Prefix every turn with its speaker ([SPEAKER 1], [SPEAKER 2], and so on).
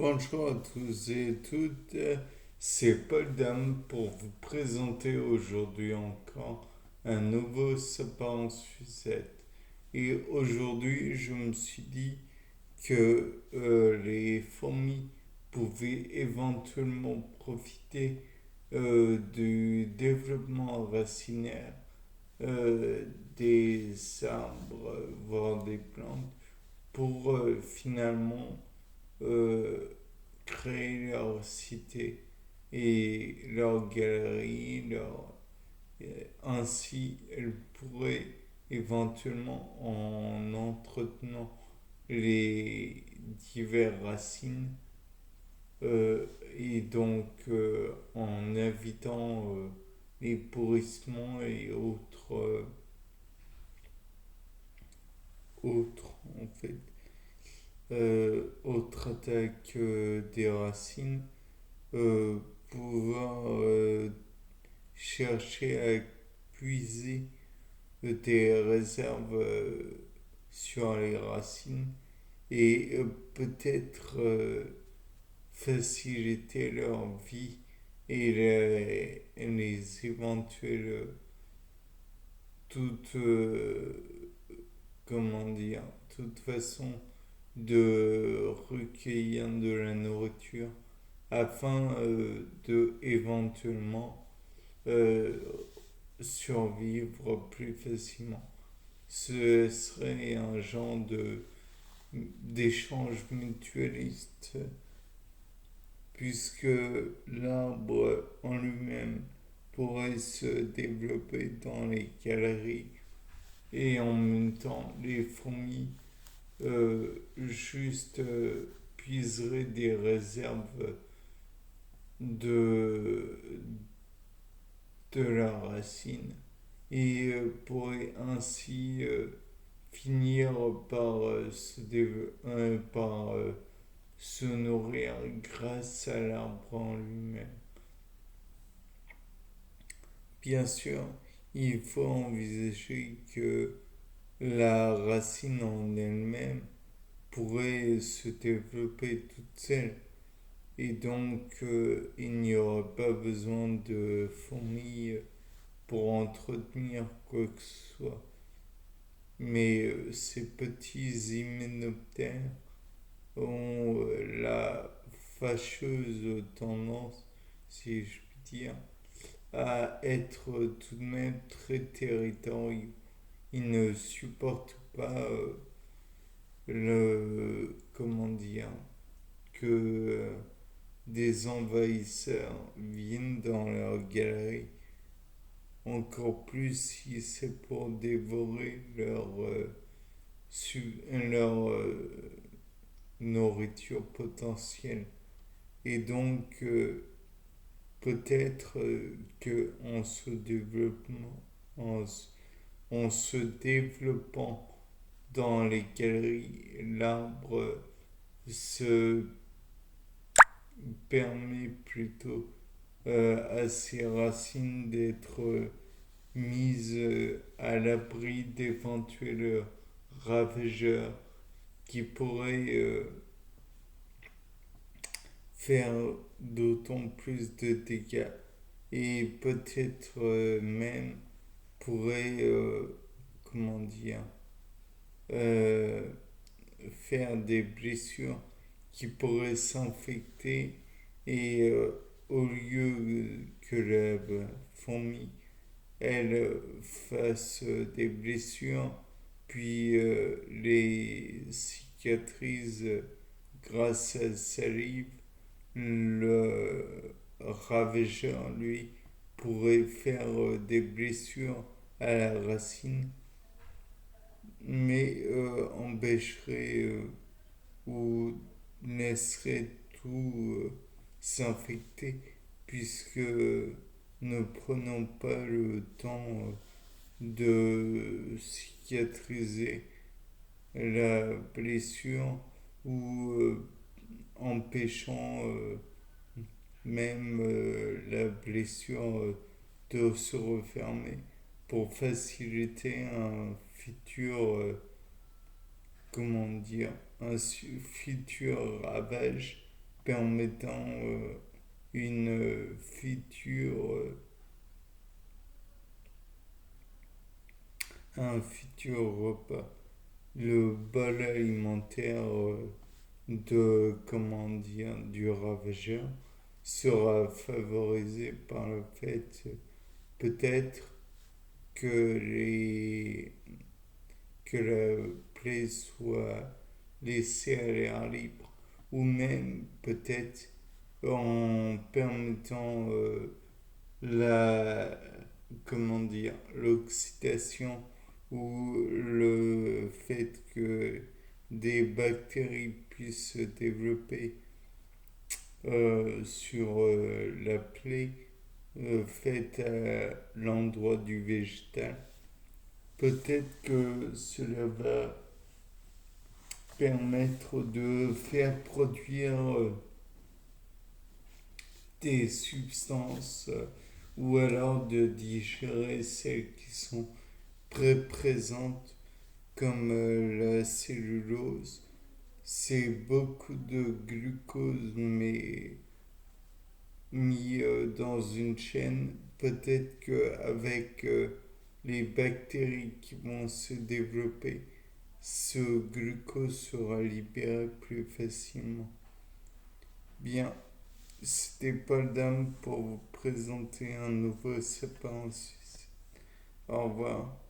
[SPEAKER 1] Bonjour à tous et toutes, c'est Paul Dame pour vous présenter aujourd'hui encore un nouveau sapin en sucette. Et aujourd'hui, je me suis dit que les fourmis pouvaient éventuellement profiter du développement racinaire euh, des arbres, voire des plantes, pour finalement euh, créer leur cité et leur galerie, ainsi elles pourraient éventuellement, en entretenant les diverses racines, et donc en évitant les pourrissements et autres en fait, autres attaques des racines, euh, pouvoir chercher à puiser des réserves sur les racines et peut-être faciliter leur vie et les éventuelles toutes comment dire toute façon de recueillir de la nourriture afin de éventuellement euh, survivre plus facilement. Ce serait un genre d'échange mutualiste, puisque l'arbre en lui-même pourrait se développer dans les galeries et en même temps les fourmis juste puiseraient des réserves de, de la racine et pourraient ainsi finir par, par se nourrir grâce à l'arbre en lui-même. Bien sûr, il faut envisager que la racine en elle-même pourrait se développer toute seule et donc il n'y aura pas besoin de fourmis pour entretenir quoi que ce soit. Mais ces petits hyménoptères ont la fâcheuse tendance, si je puis dire, à être tout de même très territoriaux. Ils ne supportent pas comment dire, que des envahisseurs viennent dans leur galerie, encore plus si c'est pour dévorer leur nourriture potentielle. Et donc, peut-être que en, en se développant dans les galeries, l'arbre se permet plutôt à ses racines d'être mises à l'abri d'éventuels ravageurs qui pourraient faire d'autant plus de dégâts et peut-être même pourrait, comment dire, euh, faire des blessures qui pourraient s'infecter et au lieu que la fourmi, elle fasse des blessures, puis les cicatrise grâce à la salive, le ravageur, lui, pourrait faire des blessures à la racine, mais empêcherait ou laisserait tout s'infecter, puisque ne prenons pas le temps de cicatriser la blessure ou empêchant même la blessure de se refermer pour faciliter un futur, comment dire, un futur ravage permettant une future, un futur repas. Le bol alimentaire du ravageur sera favorisé par le fait peut-être que que la plaie soit laissée à l'air libre, ou même peut-être en permettant la l'oxydation, ou le fait que des bactéries puissent se développer sur la plaie faite à l'endroit du végétal. Peut-être que cela va permettre de faire produire des substances ou alors de digérer celles qui sont présentes comme la cellulose. C'est beaucoup de glucose mais mis dans une chaîne. Peut-être qu'avec les bactéries qui vont se développer, ce glucose sera libéré plus facilement. Bien, c'était Paul Dame pour vous présenter un nouveau sapin en Suisse. Au revoir.